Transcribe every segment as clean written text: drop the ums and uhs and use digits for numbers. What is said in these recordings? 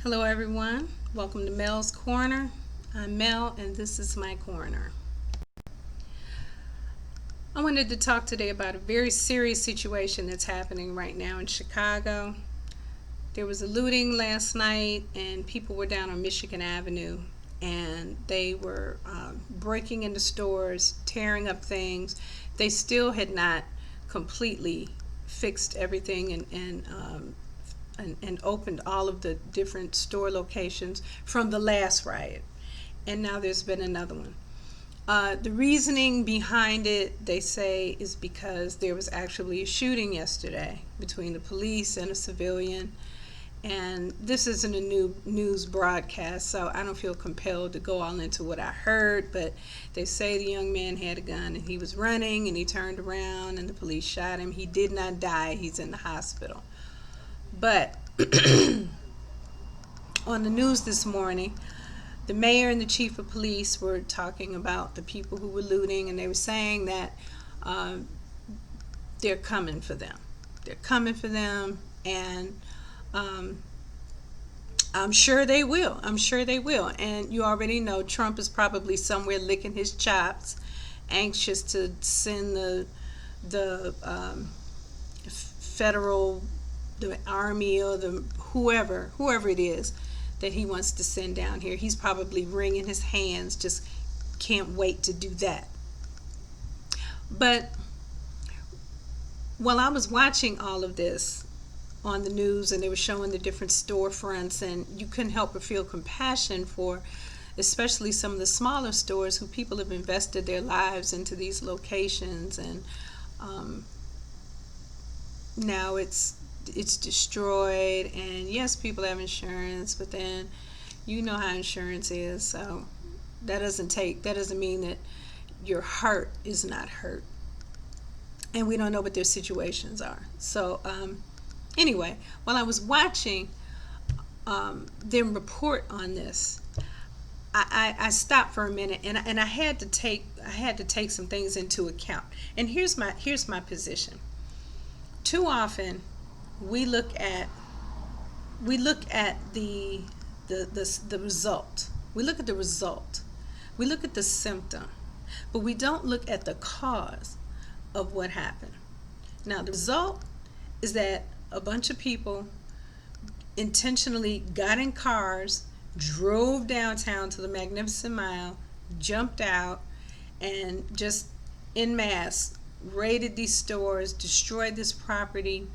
Hello, everyone. Welcome to Mel's Corner. I'm Mel, and this is my corner. I wanted to talk today about a very serious situation that's happening right now in Chicago. There was a looting last night, and people were down on Michigan Avenue, and they were breaking into stores, tearing up things. They still had not completely fixed everything and opened all of the different store locations from the last riot. And now there's been another one. The reasoning behind it, they say, is because there was actually a shooting yesterday between the police and a civilian. And this isn't a new news broadcast, so I don't feel compelled to go all into what I heard, but they say the young man had a gun and he was running and he turned around and the police shot him. He did not die. He's in the hospital. But on the news this morning, the mayor and the chief of police were talking about the people who were looting, and they were saying that they're coming for them. They're coming for them, and I'm sure they will. I'm sure they will. And you already know Trump is probably somewhere licking his chops, anxious to send the federal, the army or the whoever it is that he wants to send down here. He's probably wringing his hands, just can't wait to do that. But while I was watching all of this on the news and they were showing the different storefronts, and you couldn't help but feel compassion for especially some of the smaller stores who people have invested their lives into these locations, and now it's destroyed. And yes, people have insurance, but then you know how insurance is, so that doesn't mean that your heart is not hurt, and we don't know what their situations are. So anyway, while I was watching them report on this, I stopped for a minute, and I had to take some things into account. And here's my position. Too often we look at the result. We look at the result. We look at the symptom, but we don't look at the cause of what happened. Now, the result is that a bunch of people intentionally got in cars, drove downtown to the Magnificent Mile, jumped out, and just en masse raided these stores, destroyed this property.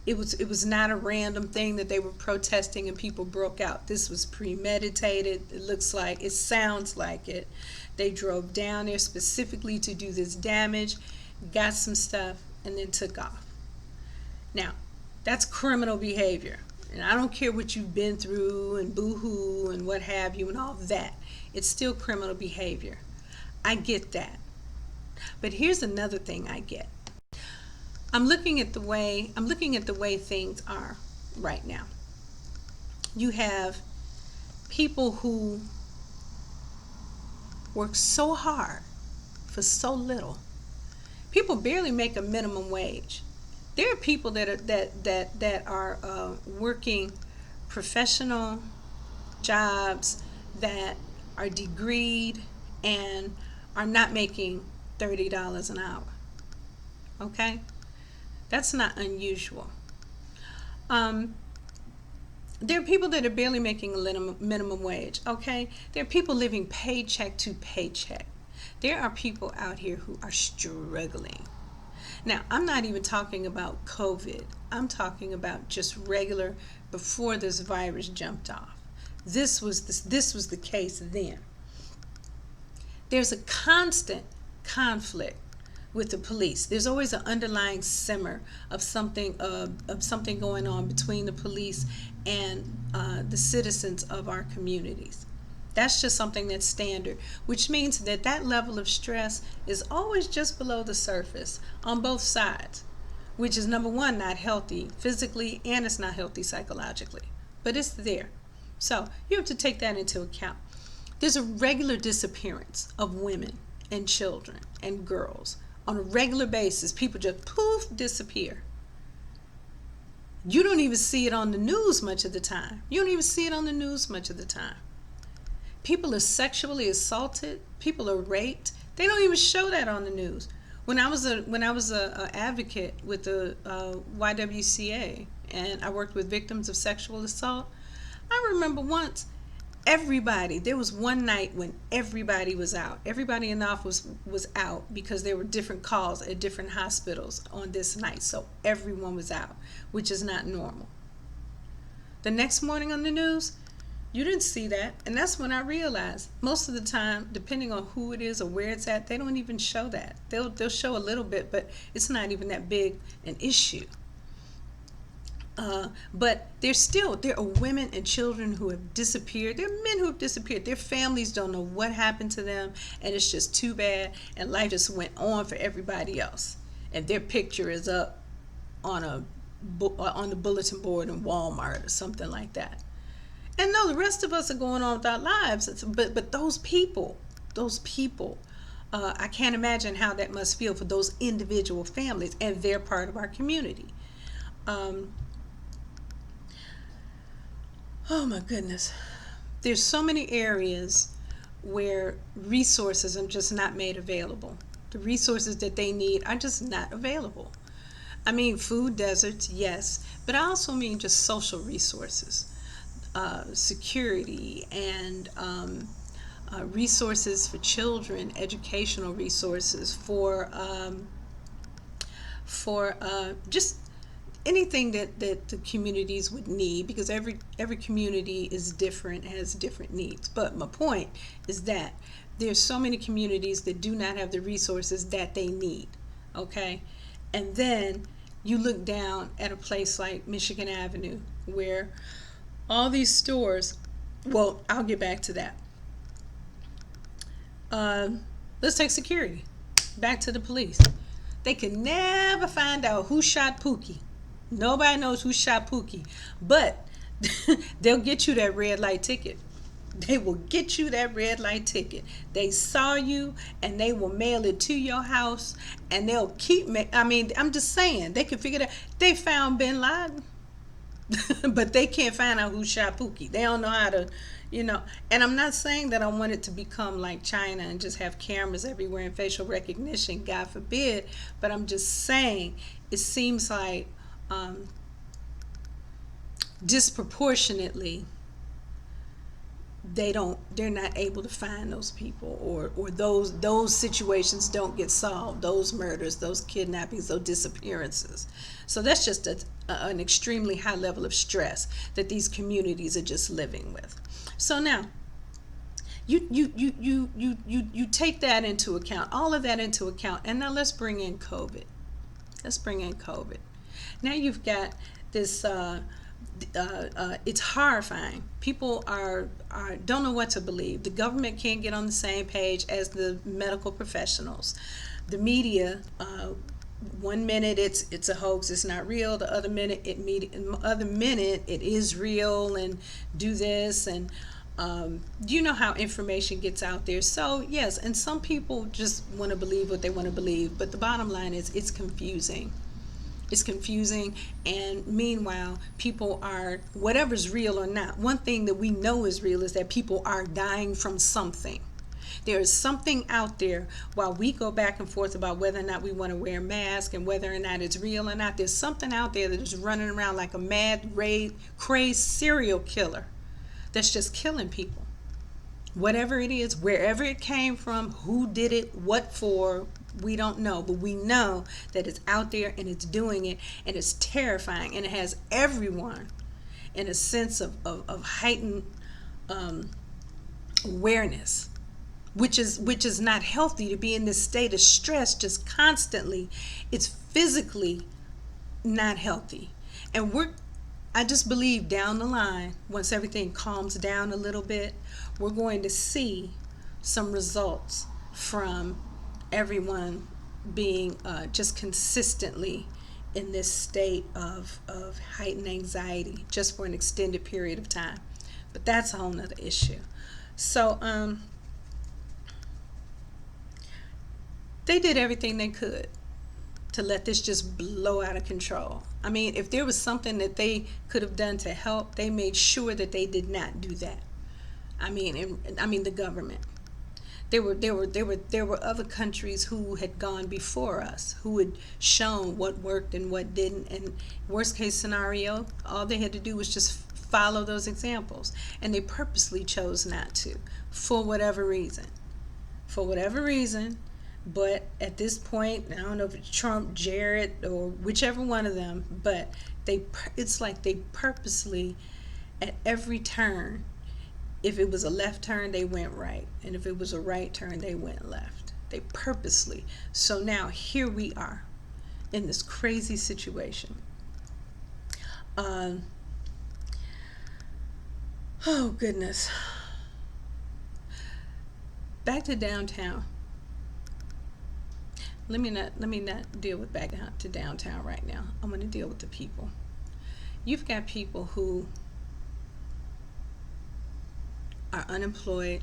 It was not a random thing that they were protesting and people broke out. This was premeditated. It sounds like it. They drove down there specifically to do this damage, got some stuff, and then took off. Now, that's criminal behavior. And I don't care what you've been through and boo-hoo and what have you and all that. It's still criminal behavior. I get that. But here's another thing I get. I'm looking at the way things are right now. You have people who work so hard for so little. People barely make a minimum wage. There are people that are working professional jobs that are degreed and are not making $30 an hour. Okay? That's not unusual. There are people that are barely making a minimum wage. Okay? There are people living paycheck to paycheck. There are people out here who are struggling. Now, I'm not even talking about COVID. I'm talking about just regular before this virus jumped off. This was the case then. There's a constant conflict with the police. There's always an underlying simmer of something going on between the police and the citizens of our communities. That's just something that's standard, which means that level of stress is always just below the surface on both sides, which is, number one, not healthy physically, and it's not healthy psychologically, but it's there. So you have to take that into account. There's a regular disappearance of women and children and girls on a regular basis. People just poof disappear. You don't even see it on the news much of the time. You don't even see it on the news much of the time. People are sexually assaulted. People are raped. They don't even show that on the news. When I was a advocate with the YWCA, and I worked with victims of sexual assault, I remember once there was one night when everybody was out. Everybody in the office was out because there were different calls at different hospitals on this night. So everyone was out, which is not normal. The next morning on the news, you didn't see that. And that's when I realized most of the time, depending on who it is or where it's at, they don't even show that. They'll show a little bit, but it's not even that big an issue. But there are women and children who have disappeared. There are men who have disappeared. Their families don't know what happened to them, and it's just too bad. And life just went on for everybody else. And their picture is up on on the bulletin board in Walmart or something like that. And no, the rest of us are going on with our lives. But those people, I can't imagine how that must feel for those individual families, and they're part of our community. Oh my goodness. There's so many areas where resources are just not made available. The resources that they need are just not available. I mean, food deserts, yes, but I also mean just social resources, security, and resources for children, educational resources for just anything that the communities would need, because every community is different, has different needs. But my point is that there's so many communities that do not have the resources that they need. Okay, and then you look down at a place like Michigan Avenue, where all these stores, well, I'll get back to that. Let's take security. Back to the police. They can never find out who shot Pookie. Nobody knows who shot Pookie, but they'll get you that red light ticket. They will get you that red light ticket. They saw you, and they will mail it to your house, and they'll I mean, I'm just saying, they can figure that they found Bin Laden, but they can't find out who shot Pookie. They don't know how to, And I'm not saying that I want it to become like China and just have cameras everywhere and facial recognition, God forbid. But I'm just saying, it seems like disproportionately they're not able to find those people, or those situations don't get solved, those murders, those kidnappings, those disappearances. So that's just an extremely high level of stress that these communities are just living with. So now you take that into account, all of that into account, and now let's bring in COVID. Now you've got this it's horrifying. People don't know what to believe. The government can't get on the same page as the medical professionals. The media, one minute it's a hoax, it's not real. The other minute it is real, and do this, and you know how information gets out there. So yes, and some people just want to believe what they want to believe, but the bottom line is it's confusing. And meanwhile, people are, whatever's real or not, one thing that we know is real is that people are dying from something. There is something out there. While we go back and forth about whether or not we want to wear a mask and whether or not it's real or not, there's something out there that is running around like a mad, crazed serial killer that's just killing people. Whatever it is, wherever it came from, who did it, what for, we don't know. But we know that it's out there, and it's doing it, and it's terrifying, and it has everyone in a sense of heightened awareness, which is not healthy, to be in this state of stress just constantly. It's physically not healthy. And I just believe down the line, once everything calms down a little bit, we're going to see some results from everyone being just consistently in this state of heightened anxiety just for an extended period of time. But that's a whole nother issue. So they did everything they could to let this just blow out of control. I mean, if there was something that they could have done to help, they made sure that they did not do that. I mean the government. There were other countries who had gone before us, who had shown what worked and what didn't. And worst case scenario, all they had to do was just follow those examples. And they purposely chose not to, for whatever reason. For whatever reason. But at this point, I don't know if it's Trump, Jared, or whichever one of them, but it's like they purposely, at every turn, if it was a left turn, they went right. And if it was a right turn, they went left. They purposely. So now here we are in this crazy situation. Oh, goodness. Back to downtown. Let me not deal with back to downtown right now. I'm going to deal with the people. You've got people who are unemployed.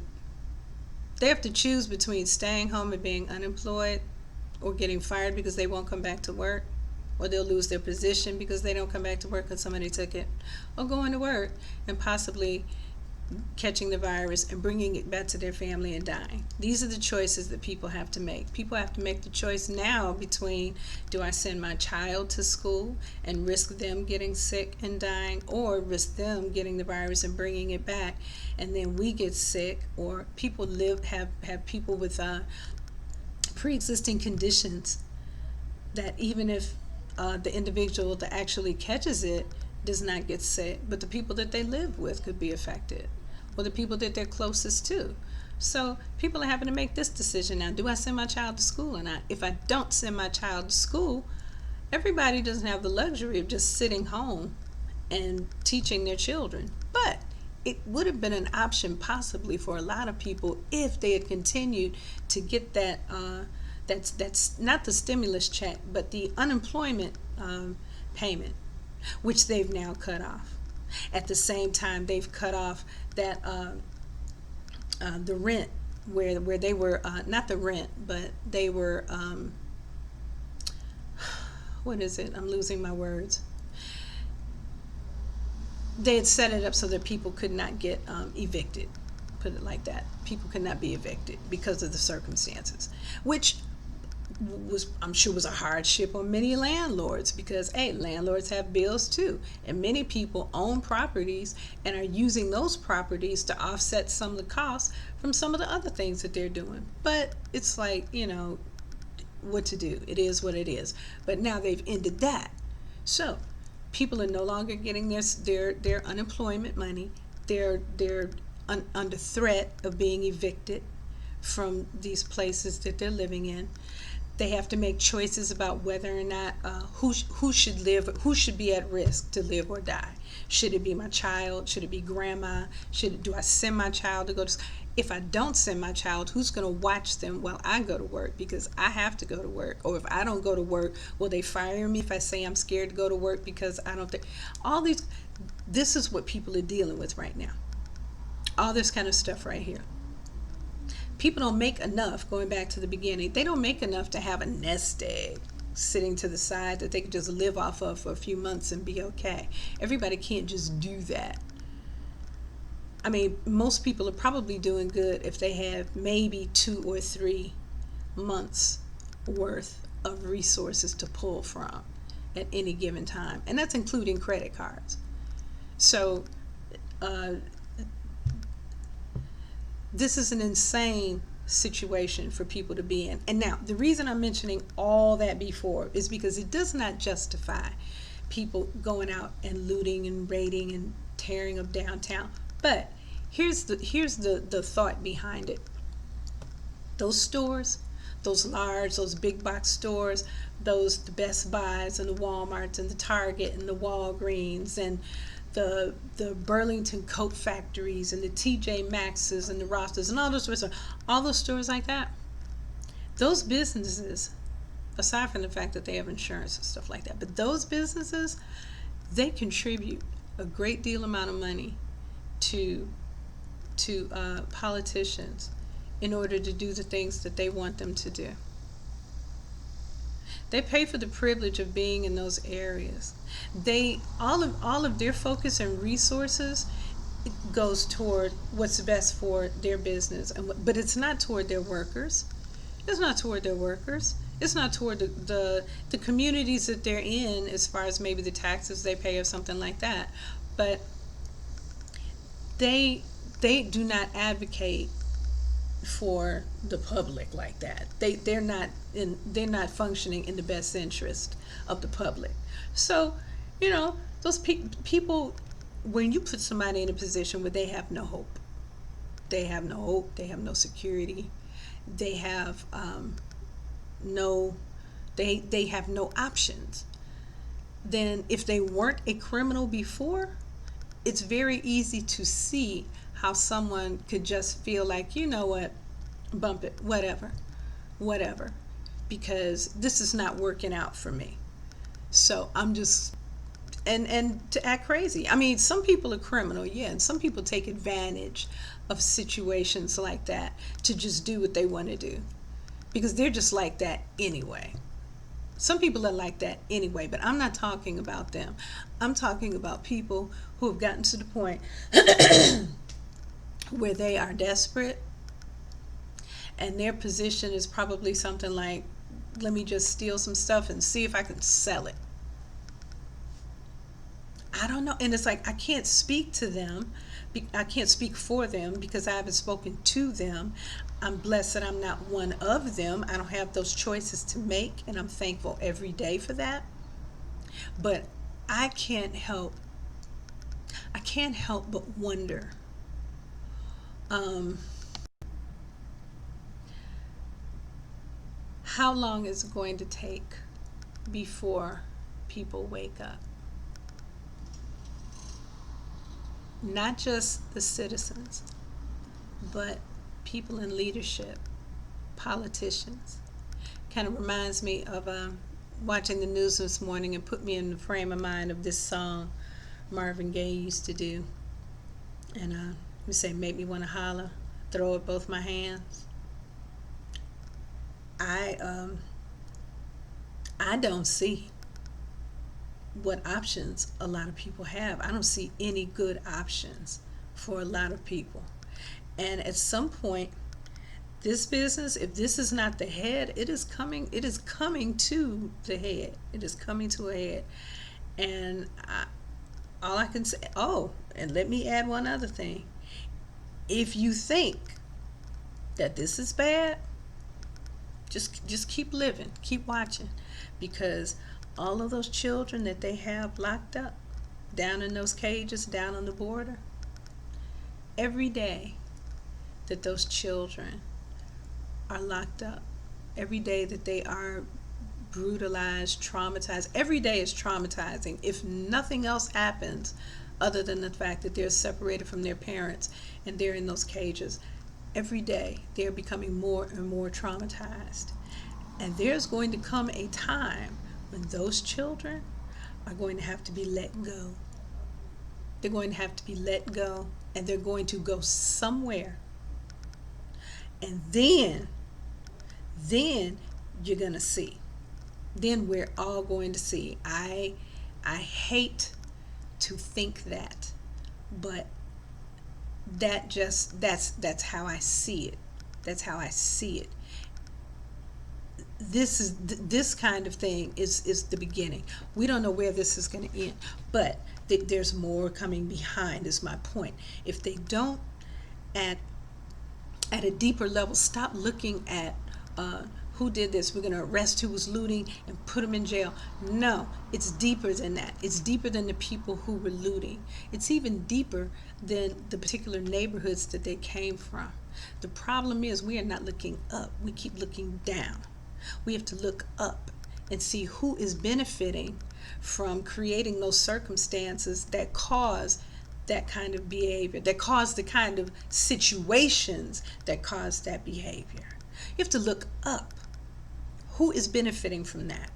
They have to choose between staying home and being unemployed, or getting fired because they won't come back to work, or they'll lose their position because they don't come back to work because somebody took it, or going to work and possibly catching the virus and bringing it back to their family and dying. These are the choices that people have to make. People have to make the choice now between, do I send my child to school and risk them getting sick and dying, or risk them getting the virus and bringing it back, and then we get sick, or people have people with pre-existing conditions that even if the individual that actually catches it does not get sick, but the people that they live with could be affected, or the people that they're closest to. So people are having to make this decision now. Do I send my child to school or not? If I don't send my child to school, everybody doesn't have the luxury of just sitting home and teaching their children. But it would have been an option possibly for a lot of people if they had continued to get that, that's not the stimulus check, but the unemployment payment, which they've now cut off. At the same time, they've cut off that the rent, where they were not the rent, but they were what is it? I'm losing my words. They had set it up so that people could not get evicted. Put it like that. People could not be evicted because of the circumstances, which I'm sure was a hardship on many landlords, because hey, landlords have bills too, and many people own properties and are using those properties to offset some of the costs from some of the other things that they're doing. But it's like, what to do. It is what it is. But now they've ended that. So people are no longer getting their unemployment money. They're under threat of being evicted from these places that they're living in. They have to make choices about whether or not who should live, who should be at risk to live or die. Should it be my child? Should it be grandma? Do I send my child to go to school? If I don't send my child, who's going to watch them while I go to work, because I have to go to work? Or if I don't go to work, will they fire me if I say I'm scared to go to work because I don't think this is what people are dealing with right now. All this kind of stuff right here. People don't make enough, going back to the beginning, they don't make enough to have a nest egg sitting to the side that they can just live off of for a few months and be okay. Everybody can't just do that. I mean, most people are probably doing good if they have maybe 2 or 3 months worth of resources to pull from at any given time. And that's including credit cards. So, this is an insane situation for people to be in. And now, the reason I'm mentioning all that before is because it does not justify people going out and looting and raiding and tearing up downtown. But here's the thought behind it. Those stores, those big box stores, the Best Buys and the Walmarts and the Target and the Walgreens and the Burlington coat factories and the TJ Maxx's and the Rosses and all those stores like that, those businesses, aside from the fact that they have insurance and stuff like that, but those businesses, they contribute a great deal amount of money to politicians in order to do the things that they want them to do. They pay for the privilege of being in those areas. They all of their focus and resources goes toward what's best for their business, but it's not toward their workers. It's not toward their workers. It's not toward the communities that they're in, as far as maybe the taxes they pay or something like that. But they they do not advocate for the public like that. They're not functioning in the best interest of the public. So, those people, when you put somebody in a position where they have no hope, they have no hope, they have no security, they have no they have no options. Then if they weren't a criminal before, it's very easy to see how someone could just feel like, you know what, bump it, whatever, because this is not working out for me. So I'm just, and to act crazy. I mean, some people are criminal, yeah, and some people take advantage of situations like that to just do what they want to do because they're just like that anyway. Some people are like that anyway, but I'm not talking about them. I'm talking about people who have gotten to the point where they are desperate and their position is probably something like, let me just steal some stuff and see if I can sell it. I don't know. And it's like, I can't speak to them. I can't speak for them because I haven't spoken to them. I'm blessed that I'm not one of them. I don't have those choices to make, and I'm thankful every day for that. But I can't help but wonder, how long is it going to take before people wake up? Not just the citizens, but people in leadership, politicians. Kind of reminds me of watching the news this morning and put me in the frame of mind of this song Marvin Gaye used to do. And we say, make me want to holler, throw up both my hands. I don't see what options a lot of people have. I don't see any good options for a lot of people. And at some point, this business, if this is not the head, it is coming to the head. It is coming to a head. And all I can say, and let me add one other thing. If you think that this is bad, just keep living, keep watching, because all of those children that they have locked up down in those cages down on the border, every day that those children are locked up, every day that they are brutalized, traumatized, every day is traumatizing if nothing else happens other than the fact that they're separated from their parents and they're in those cages. Every day they're becoming more and more traumatized. And there's going to come a time when those children are going to have to be let go. They're going to have to be let go, and they're going to go somewhere. And then you're going to see. Then we're all going to see. I hate to think that, but that's how I see it. That's how I see it. This kind of thing is the beginning. We don't know where this is going to end, but there's more coming behind is my point. If they don't at a deeper level stop looking at who did this, we're going to arrest who was looting and put them in jail. No, it's deeper than that. It's deeper than the people who were looting. It's even deeper than the particular neighborhoods that they came from. The problem is we are not looking up. We keep looking down. We have to look up and see who is benefiting from creating those circumstances that cause that kind of behavior, that cause the kind of situations that cause that behavior. You have to look up. Who is benefiting from that?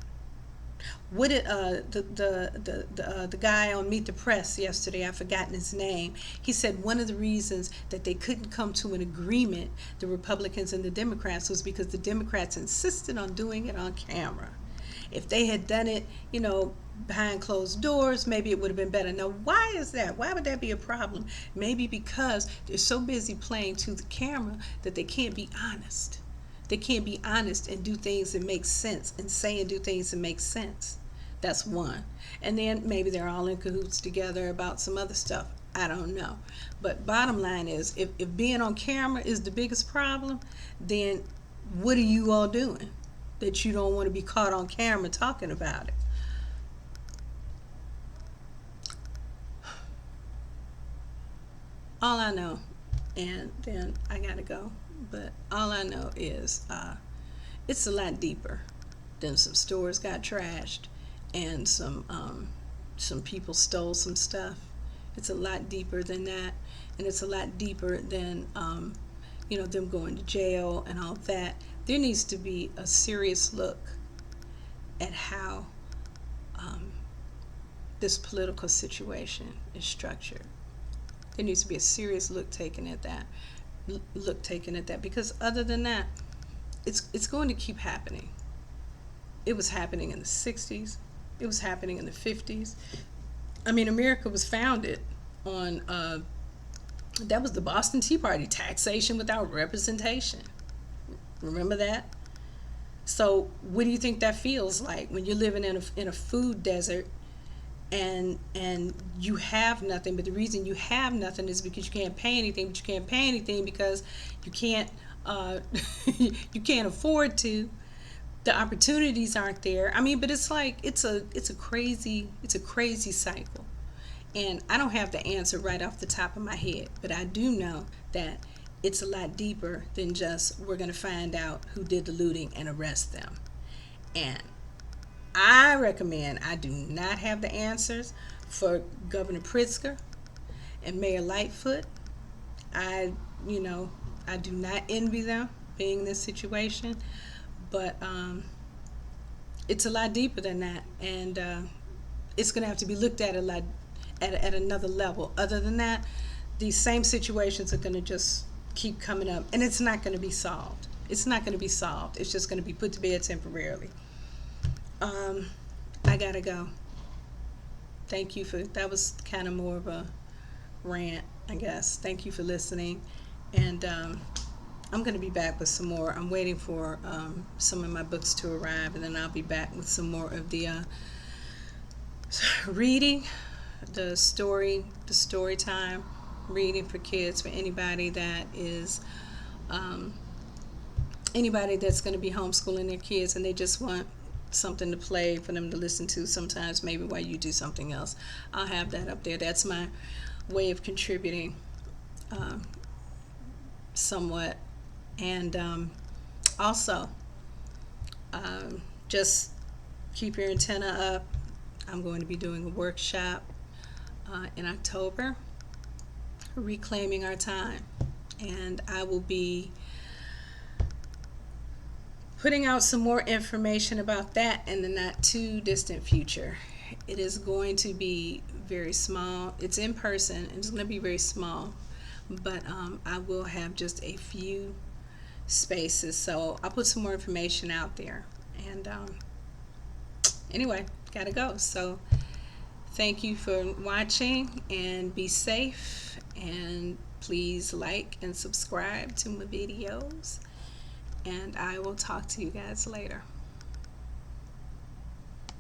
What did the guy on Meet the Press yesterday, I've forgotten his name, he said one of the reasons that they couldn't come to an agreement, the Republicans and the Democrats, was because the Democrats insisted on doing it on camera. If they had done it, behind closed doors, maybe it would have been better. Now, why is that? Why would that be a problem? Maybe because they're so busy playing to the camera that they can't be honest. They can't be honest and do things that make sense, and say and do things that make sense. That's one. And then maybe they're all in cahoots together about some other stuff. I don't know. But bottom line is, if being on camera is the biggest problem, then what are you all doing that you don't want to be caught on camera talking about it? All I know, and then I gotta go, but all I know is it's a lot deeper than some stores got trashed and some people stole some stuff. It's a lot deeper than that, and it's a lot deeper than them going to jail and all that. There needs to be a serious look at how this political situation is structured. There needs to be a serious look taken at that. Because other than that, it's going to keep happening. It was happening in the 60s. It was happening in the 50s. I mean, America was founded on that was the Boston Tea Party, taxation without representation. Remember that? So what do you think that feels like when you're living in a food desert and you have nothing, but the reason you have nothing is because you can't pay anything, but you can't pay anything because you can't you can't afford to. The opportunities aren't there. I mean, but it's like it's a crazy cycle. And I don't have the answer right off the top of my head, but I do know that it's a lot deeper than just we're going to find out who did the looting and arrest them. And I do not have the answers for Governor Pritzker and Mayor Lightfoot. I do not envy them being in this situation, but it's a lot deeper than that, and it's going to have to be looked at a lot at another level. Other than that, these same situations are going to just keep coming up, and it's not going to be solved. It's not going to be solved. It's just going to be put to bed temporarily. I gotta go. Thank you that was kind of more of a rant, I guess. Thank you for listening, and I'm going to be back with some more. I'm waiting for some of my books to arrive, and then I'll be back with some more of the reading, the story time reading for kids, for anybody that is anybody that's going to be homeschooling their kids and they just want something to play for them to listen to sometimes, maybe while you do something else. I'll have that up there. That's my way of contributing somewhat. And also, just keep your antenna up. I'm going to be doing a workshop in October, reclaiming our time, and I will be putting out some more information about that in the not too distant future. It is going to be very small. It's in person, and it's going to be very small, but I will have just a few spaces, so I'll put some more information out there. And anyway, gotta go. So thank you for watching, and be safe, and please like and subscribe to my videos, and I will talk to you guys later.